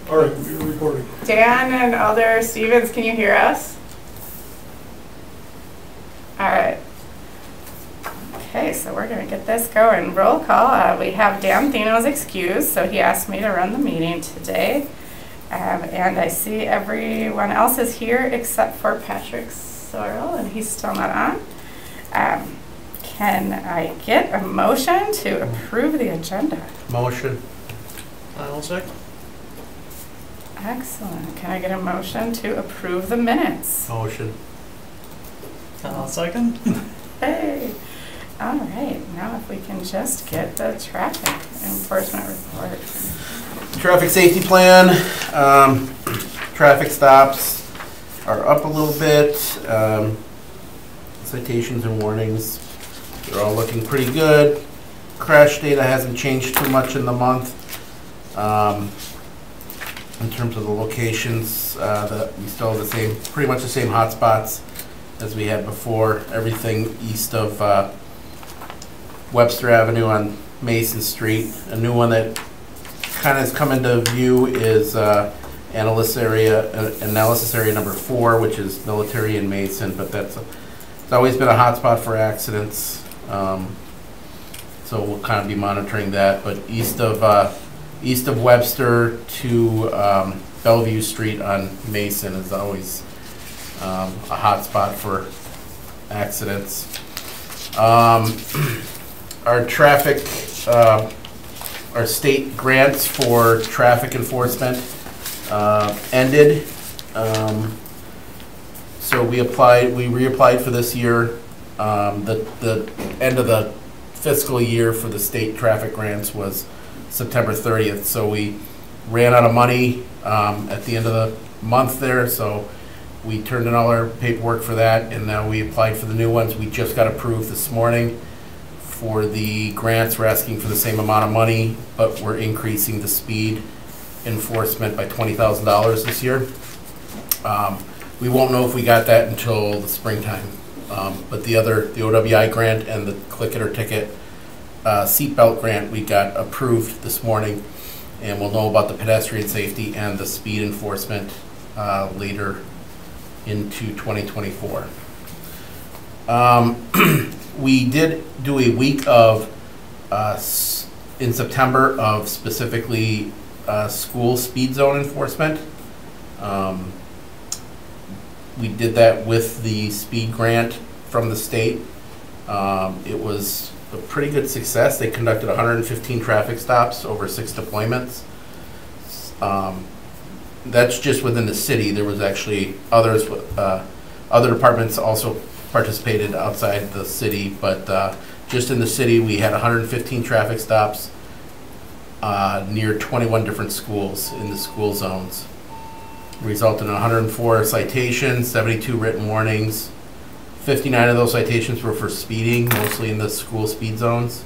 All right, we're recording. Dan and Alder Stevens, can you hear us? All right. Okay, so we're going to get this going. Roll call. We have Dan Thino's excused, so he asked me to run the meeting today. And I see everyone else is here except for Patrick Sorrell, and he's still not on. Can I get a motion to approve the agenda? Motion. I'll second. Excellent. Can I get a motion to approve the minutes? Motion. I'll second. Hey. All right. Now if we can just get the traffic enforcement report. Traffic safety plan. Traffic stops are up a little bit. Citations and warnings, they're all looking pretty good. Crash data hasn't changed too much in the month. In terms of the locations, we still have the same, pretty much the same hotspots as we had before. Everything east of Webster Avenue on Mason Street. A new one that kind of has come into view is analysis area number 4, which is Military and Mason, but it's always been a hotspot for accidents. So we'll kind of be monitoring that. But east of Webster to Bellevue Street on Mason is always a hotspot for accidents. Our traffic, our state grants for traffic enforcement ended. So we reapplied for this year. The end of the fiscal year for the state traffic grants was September 30th. So we ran out of money at the end of the month there. So we turned in all our paperwork for that, and now we applied for the new ones. We just got approved this morning for the grants. We're asking for the same amount of money, but we're increasing the speed enforcement by $20,000 this year. We won't know if we got that until the springtime. But the OWI grant and the Click It or Ticket seatbelt grant we got approved this morning, and we'll know about the pedestrian safety and the speed enforcement later into 2024. We did do a week of in September of specifically school speed zone enforcement. We did that with the speed grant from the state. It was a pretty good success. They conducted 115 traffic stops over 6 deployments. That's just within the city. There was actually others, other departments also participated outside the city, but just in the city we had 115 traffic stops near 21 different schools in the school zones. Resulted in 104 citations, 72 written warnings. 59 of those citations were for speeding, mostly in the school speed zones,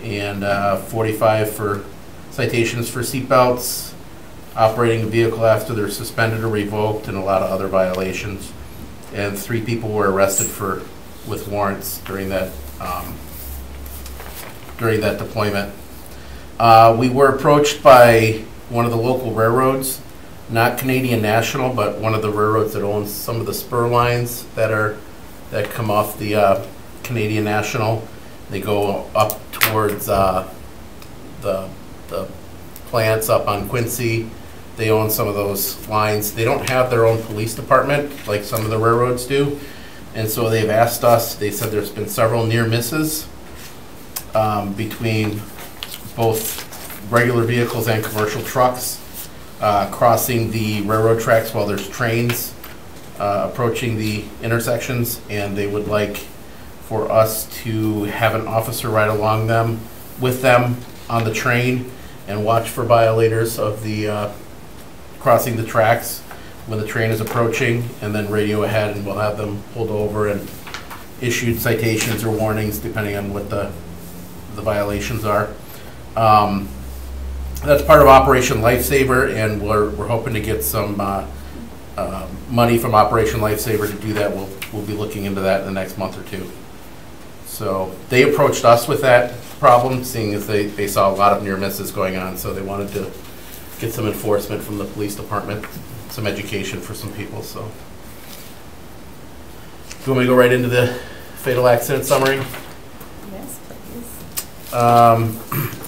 and 45 for citations for seatbelts, operating a vehicle after they're suspended or revoked, and a lot of other violations. And 3 people were arrested with warrants during that deployment. We were approached by one of the local railroads, not Canadian National, but one of the railroads that owns some of the spur lines that come off the Canadian National. They go up towards the plants up on Quincy. They own some of those lines. They don't have their own police department like some of the railroads do, and so they've asked us. They said there's been several near misses between both regular vehicles and commercial trucks crossing the railroad tracks while there's trains approaching the intersections, and they would like for us to have an officer ride along them with them on the train and watch for violators of the crossing the tracks when the train is approaching, and then radio ahead, and we'll have them pulled over and issued citations or warnings depending on what the violations are. That's part of Operation Lifesaver, and we're hoping to get some money from Operation Lifesaver to do that. We'll be looking into that in the next month or 2. So they approached us with that problem, seeing as they saw a lot of near misses going on, so they wanted to get some enforcement from the police department, some education for some people, so. Do you want me to go right into the fatal accident summary? Yes, please.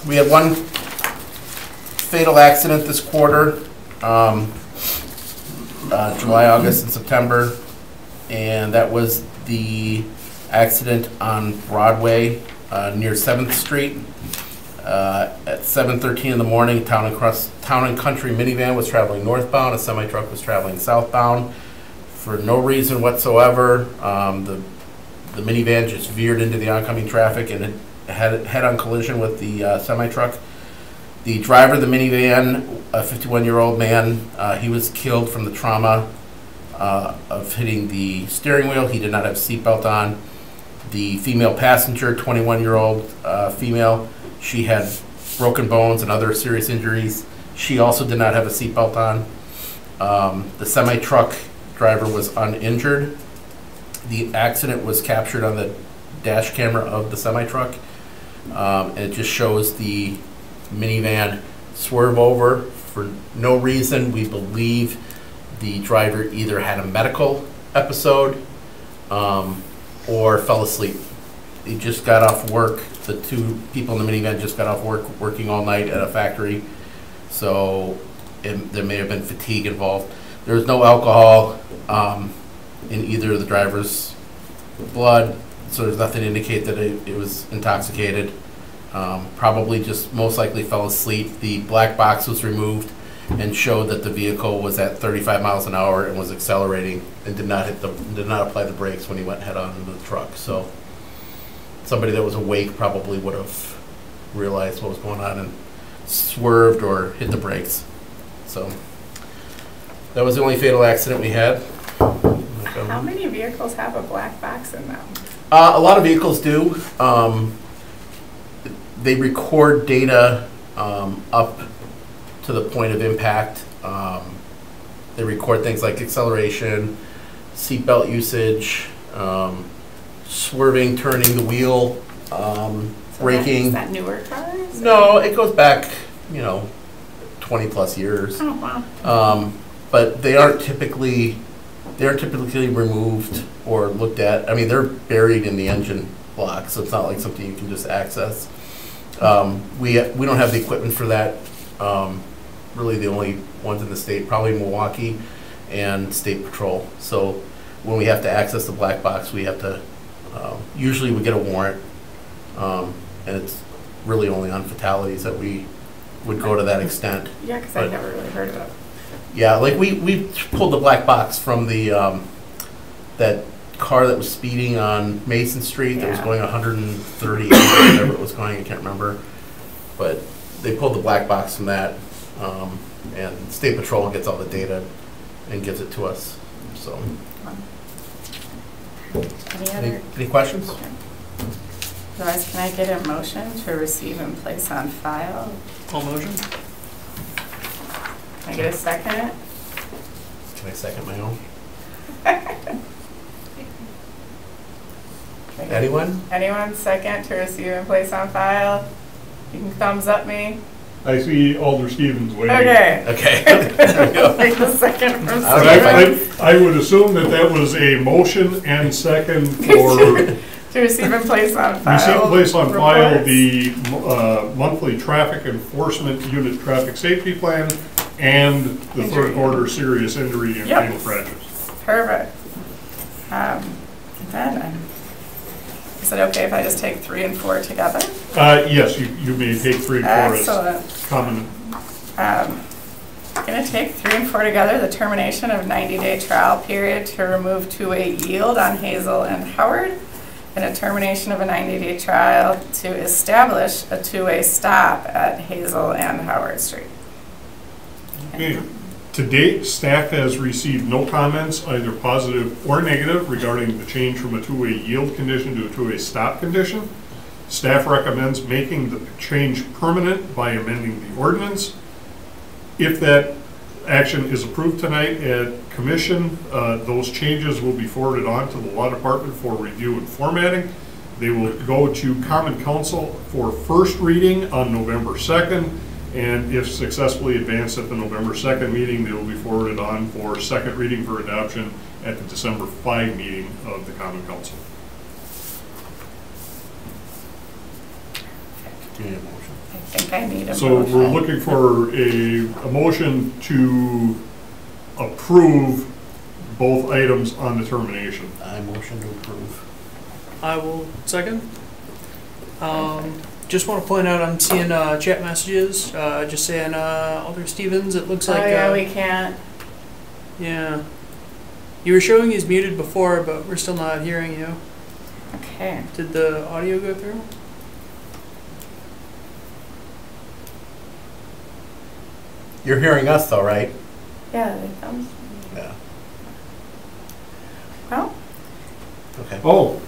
We had one fatal accident this quarter, July, August, and September, and that was the accident on Broadway near 7th Street. At 7:13 in the morning, Town and Country minivan was traveling northbound, a semi-truck was traveling southbound. For no reason whatsoever, the minivan just veered into the oncoming traffic and it had a head-on collision with the semi-truck. The driver of the minivan, a 51-year-old man, he was killed from the trauma of hitting the steering wheel. He did not have a seatbelt on. The female passenger, 21-year-old female, she had broken bones and other serious injuries. She also did not have a seatbelt on. The semi-truck driver was uninjured. The accident was captured on the dash camera of the semi-truck. And it just shows the minivan swerve over for no reason. We believe the driver either had a medical episode or fell asleep. He just got off work. The two people in the minivan just got off work, working all night at a factory. So there may have been fatigue involved. There was no alcohol in either of the driver's blood, so there's nothing to indicate that it was intoxicated. Probably just most likely fell asleep. The black box was removed and showed that the vehicle was at 35 miles an hour and was accelerating and did not apply the brakes when he went head on into the truck. So somebody that was awake probably would have realized what was going on and swerved or hit the brakes. So that was the only fatal accident we had. How many vehicles have a black box in them? A lot of vehicles do. They record data up to the point of impact. They record things like acceleration, seatbelt usage, swerving, turning the wheel, braking. Is that newer cars? No, it goes back, 20 plus years. Oh, wow. But they aren't typically removed or looked at. I mean, they're buried in the engine block, so it's not like something you can just access. We don't have the equipment for that. Really, the only ones in the state, probably Milwaukee and State Patrol. So when we have to access the black box, we have to. Usually, we get a warrant, and it's really only on fatalities that we would go to that extent. Yeah, because I've never really heard of it. Yeah, like we pulled the black box from the that car that was speeding on Mason Street that was going 130 or whatever it was going, I can't remember. But they pulled the black box from that, and State Patrol gets all the data and gives it to us. So, any questions? Otherwise, can I get a motion to receive and place on file? All motion? Can I get a second? Can I second my own? Anyone? Anyone second to receive and place on file? You can thumbs up me. I see Alder Stevens waiting. Okay. Okay. There we go. Take the second from Okay. Stephen. I would assume that was a motion and second for To receive and place on file. receive and place on file reports. the monthly traffic enforcement unit traffic safety plan and the third order serious injury and Yep. fatal fractures. Perfect. Then, is it okay if I just take 3 and 4 together? Yes, you may take 3 and 4 as Excellent. common. Going to take 3 and 4 together, the termination of 90-day trial period to remove two-way yield on Hazel and Howard, and a termination of a 90-day trial to establish a two-way stop at Hazel and Howard Street. Okay. To date, staff has received no comments, either positive or negative, regarding the change from a two-way yield condition to a two-way stop condition. Staff recommends making the change permanent by amending the ordinance. If that action is approved tonight at commission, those changes will be forwarded on to the law department for review and formatting. They will go to Common Council for first reading on November 2nd and if successfully advanced at the November 2nd meeting, they will be forwarded on for second reading for adoption at the December 5 meeting of the Common Council. Do you need a motion? I think I need a So motion. we're looking for a motion to approve both items on the termination. I motion to approve. I will second. Just want to point out, I'm seeing chat messages, just saying Alder Stevens, it looks like. Oh, yeah, we can't. Yeah. You were showing he's muted before, but we're still not hearing you. Okay. Did the audio go through? You're hearing us though, right? Yeah, the thumbs. Yeah. Well, Okay. Oh,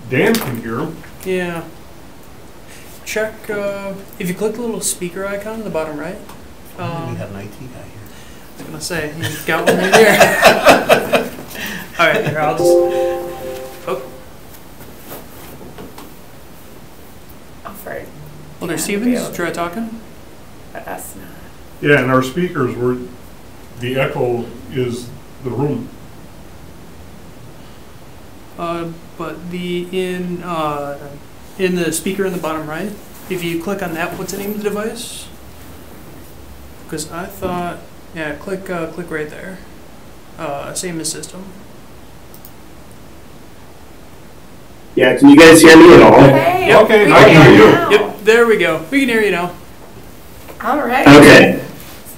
Dan can hear him. Yeah. Check, if you click the little speaker icon in the bottom right. We I had an IT guy here. was going to say, you've got one right there. All right, here, I'll just. Oh, Alfred, Alder Yeah, Stevens, be able try talking. but us not. Yeah, and our speakers were, the echo is the room. But in the speaker in the bottom right, if you click on that, what's the name of the device? Because I thought, yeah, click right there. Same as system. Yeah, can you guys hear me at all? Hey, Yep. Okay, we I can hear you. now. Yep, there we go. We can hear you now. All right. Okay.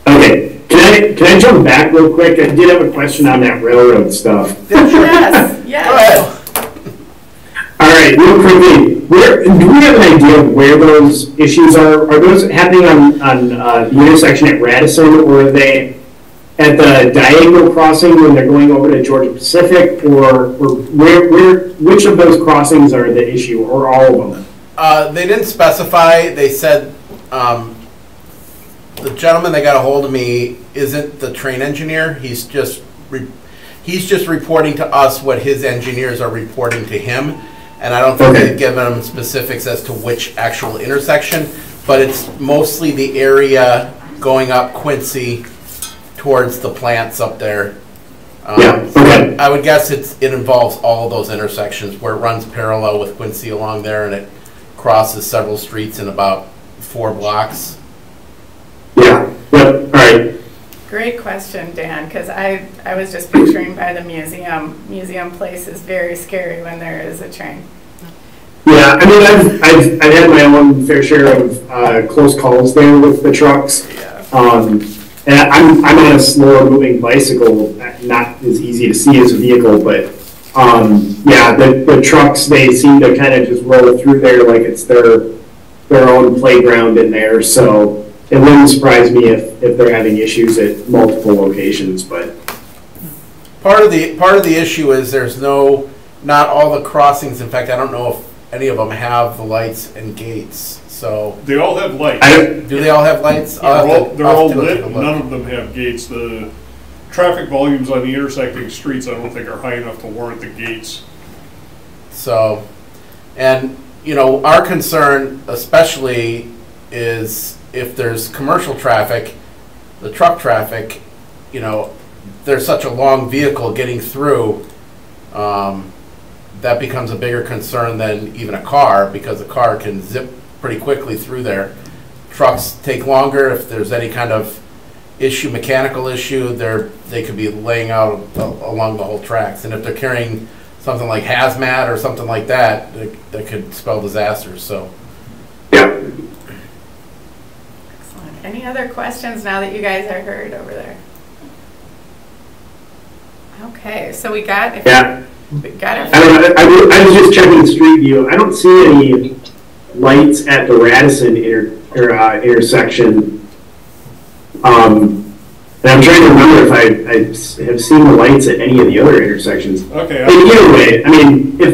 Okay. Can I jump back real quick? I did have a question on that railroad stuff. Yeah, sure. Yes, yes. Go ahead. All right, real quickly, do we have an idea of where those issues are? Are those happening on the intersection at Radisson, or are they at the diagonal crossing when they're going over to Georgia Pacific, or which of those crossings are the issue, or all of them? They didn't specify. They said the gentleman that got a hold of me isn't the train engineer. He's just reporting to us what his engineers are reporting to him. And I don't think they've given him specifics as to which actual intersection, but it's mostly the area going up Quincy towards the plants up there. Yeah, okay. I would guess it involves all of those intersections where it runs parallel with Quincy along there and it crosses several streets in about 4 blocks. Yeah, yep, all right. Great question, Dan, because I was just picturing by the museum. Museum place is very scary when there is a train. Yeah, I mean, I've had my own fair share of close calls there with the trucks. Yeah. And I'm on a slower moving bicycle, not as easy to see as a vehicle, but yeah, the trucks, they seem to kind of just roll through there like it's their own playground in there. So it wouldn't surprise me if they're having issues at multiple locations, but. Part of the issue is there's not all the crossings. In fact, I don't know if any of them have the lights and gates. So They all have lights. do they all have lights? They're all lit, none of them have gates. The traffic volumes on the intersecting streets, I don't think, are high enough to warrant the gates. So, and our concern especially is if there's commercial traffic, the truck traffic, there's such a long vehicle getting through, that becomes a bigger concern than even a car, because a car can zip pretty quickly through there. Trucks take longer. If there's any kind of issue, mechanical issue, they could be laying out along the whole tracks. And if they're carrying something like hazmat or something like that, that could spell disaster. So. Yeah. Excellent. Any other questions now that you guys are heard over there? Okay, so we got it. Yeah. We got it. I don't know, I was just checking Street View. I don't see any lights at the Radisson intersection. And I'm trying to remember if I have seen the lights at any of the other intersections. Okay. But either way, I mean, if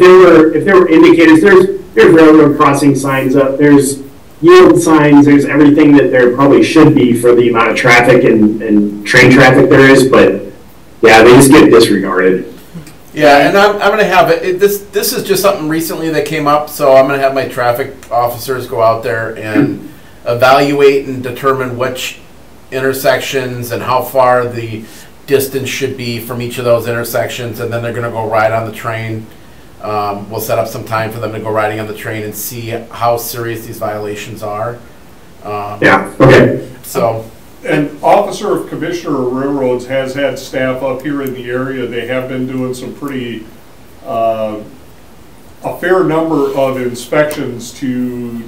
there were indicators, there's railroad crossing signs up, there's yield signs, there's everything that there probably should be for the amount of traffic and train traffic there is, but yeah, they just get disregarded. Yeah, and I'm going to have this is just something recently that came up, so I'm going to have my traffic officers go out there and evaluate and determine which intersections and how far the distance should be from each of those intersections, and then they're gonna go ride on the train. We'll set up some time for them to go riding on the train and see how serious these violations are. Yeah, okay. So, An officer of Commissioner of Railroads has had staff up here in the area. They have been doing some pretty, a fair number of inspections to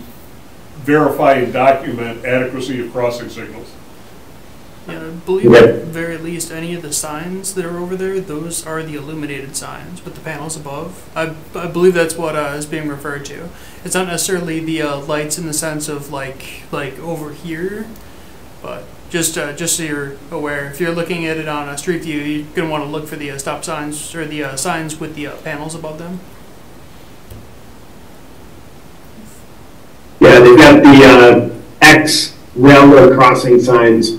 verify and document adequacy of crossing signals. Yeah, I believe Okay. at the very least any of the signs that are over there, those are the illuminated signs with the panels above. I believe that's what is being referred to. It's not necessarily the lights in the sense of like over here, but just so you're aware, if you're looking at it on a street view, you're gonna want to look for the stop signs or the signs with the panels above them. Yeah, they've got the X railroad crossing signs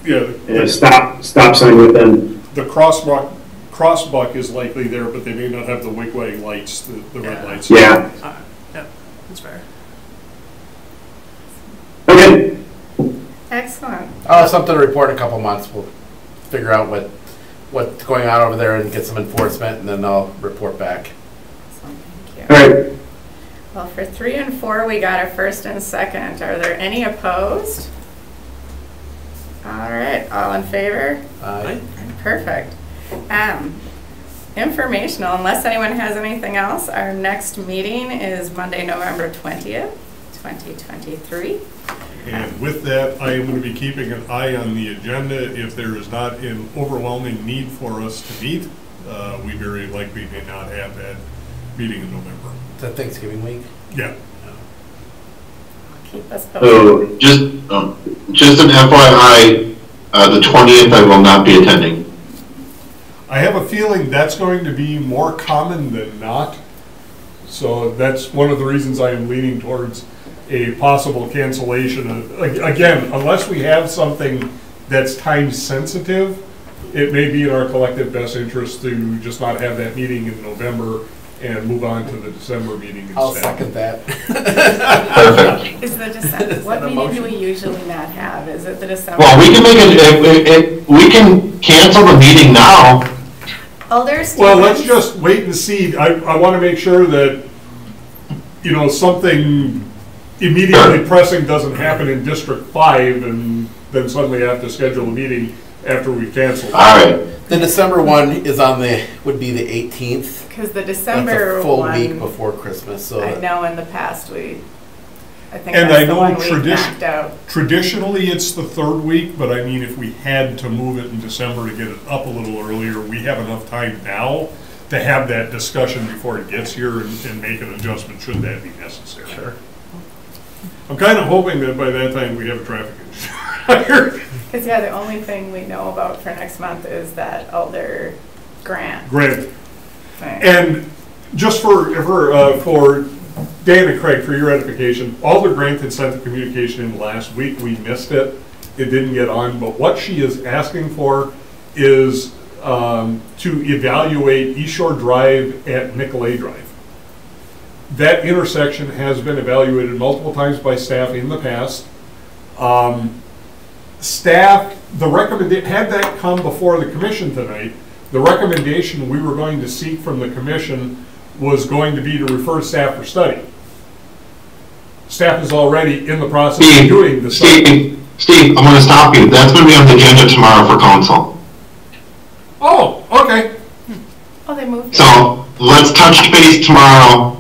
Yeah, and a stop sign with them. the crossbuck is likely there, but they may not have the wigwag lights, the red Yeah. lights. Yeah, Yep, that's fair. okay. Excellent. I'll have something to report in a couple months. We'll figure out what's going on over there and get some enforcement, and then I'll report back. Awesome, thank you. All right. Well, for 3 and 4, we got a first and second. Are there any opposed? All right, all in favor? Aye. Perfect. Informational, unless anyone has anything else, our next meeting is Monday, November 20th, 2023. And with that, I am going to be keeping an eye on the agenda. If there is not an overwhelming need for us to meet, we very likely may not have that meeting in November. Is that Thanksgiving week? Yeah. Keep us posted. So just an FYI, the 20th I will not be attending. I have a feeling that's going to be more common than not. So that's one of the reasons I am leaning towards a possible cancellation. Again, unless we have something that's time sensitive, it may be in our collective best interest to just not have that meeting in November and move on to the December meeting instead. I'll second that. Perfect. Is the December, what meeting do we usually not have? Is it the December? Well, we can make it, we can cancel the meeting now. Alder Stevens? Well, let's just wait and see. I want to make sure that, you know, something immediately pressing doesn't happen in District 5 and then suddenly have to schedule a meeting after we've canceled. All right. The December one is would be the 18th. Because the December That's a full one, week before Christmas, so. I know in the past I think And that's I the know one we knocked out. Traditionally, it's the third week, but I mean, if we had to move it in December to get it up a little earlier, we have enough time now to have that discussion before it gets here and make an adjustment should that be necessary. Sure. I'm kind of hoping that by that time we have a traffic engineer. Because, yeah, the only thing we know about for next month is that Alder grant. Grant. Right. And just for Dan and Craig, for your edification, Alder Grant had sent the communication in last week. We missed it. It didn't get on. But what she is asking for is to evaluate East Shore Drive at Nicolay Drive. That intersection has been evaluated multiple times by staff in the past. Staff, had that come before the commission tonight, the recommendation we were going to seek from the commission was going to be to refer staff for study. Staff is already in the process of doing the study. Steve, I'm going to stop you. That's going to be on the agenda tomorrow for council. Oh, okay. Oh, they moved it. So let's touch base tomorrow,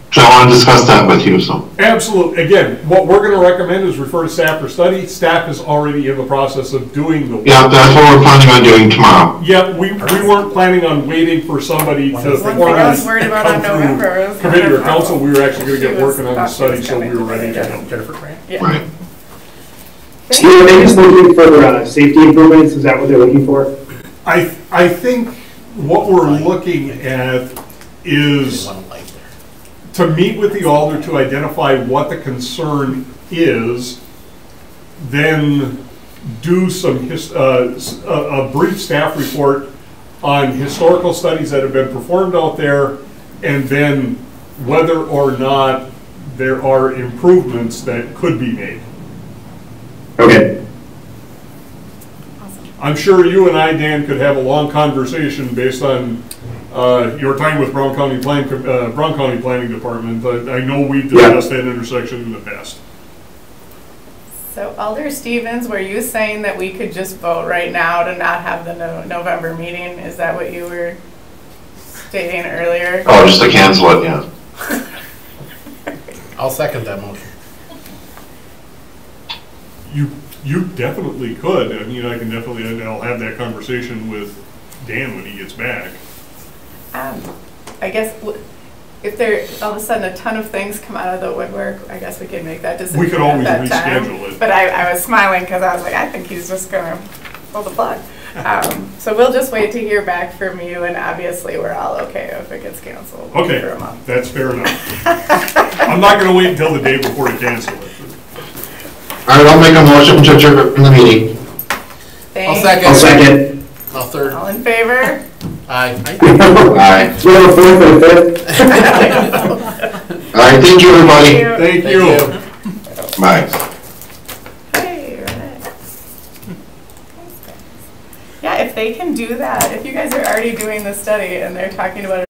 because I want to discuss that with you. So Absolutely. Again, what we're going to recommend is refer to staff for study. Staff is already in the process of doing the work. yeah, that's what we're planning on doing tomorrow. Yeah, we weren't planning on waiting for somebody to One thing I formally was worried about on come November was through committee or November. council. We were actually going to She get was working on the thought she study, was so we coming were ready to today. go. Jennifer Grant? Yeah. Right. Steve, are they just looking for safety improvements? Is that what they're looking for? I think what we're looking at is One light there. to meet with the alder to identify what the concern is, then do some a brief staff report on historical studies that have been performed out there, and then whether or not there are improvements that could be made. Okay. Awesome. I'm sure you and I, Dan, could have a long conversation based on your time with Brown County Planning Department. I know we've discussed that intersection in the past. So Alder Stevens, were you saying that we could just vote right now to not have the November meeting? Is that what you were stating earlier? Oh, just to cancel it, yeah. I'll second that motion. You definitely could. I mean, I'll have that conversation with Dan when he gets back. I guess if there all of a sudden a ton of things come out of the woodwork, I guess we could make that decision. We could always at that time. reschedule it. But I was smiling because I was like, I think he's just gonna pull the plug. So we'll just wait to hear back from you, and obviously we're all okay if it gets canceled Okay, for a month. that's fair enough. I'm not going to wait until the day before to cancel it. All right, I'll make a motion to adjourn the meeting. I'll Thanks. second. I'll second. I'll third. All in favor? Aye. Aye. You have a fourth and a fifth? All right, thank you, everybody. Thank you. Bye. Hey, right. Yeah, if they can do that, if you guys are already doing the study and they're talking about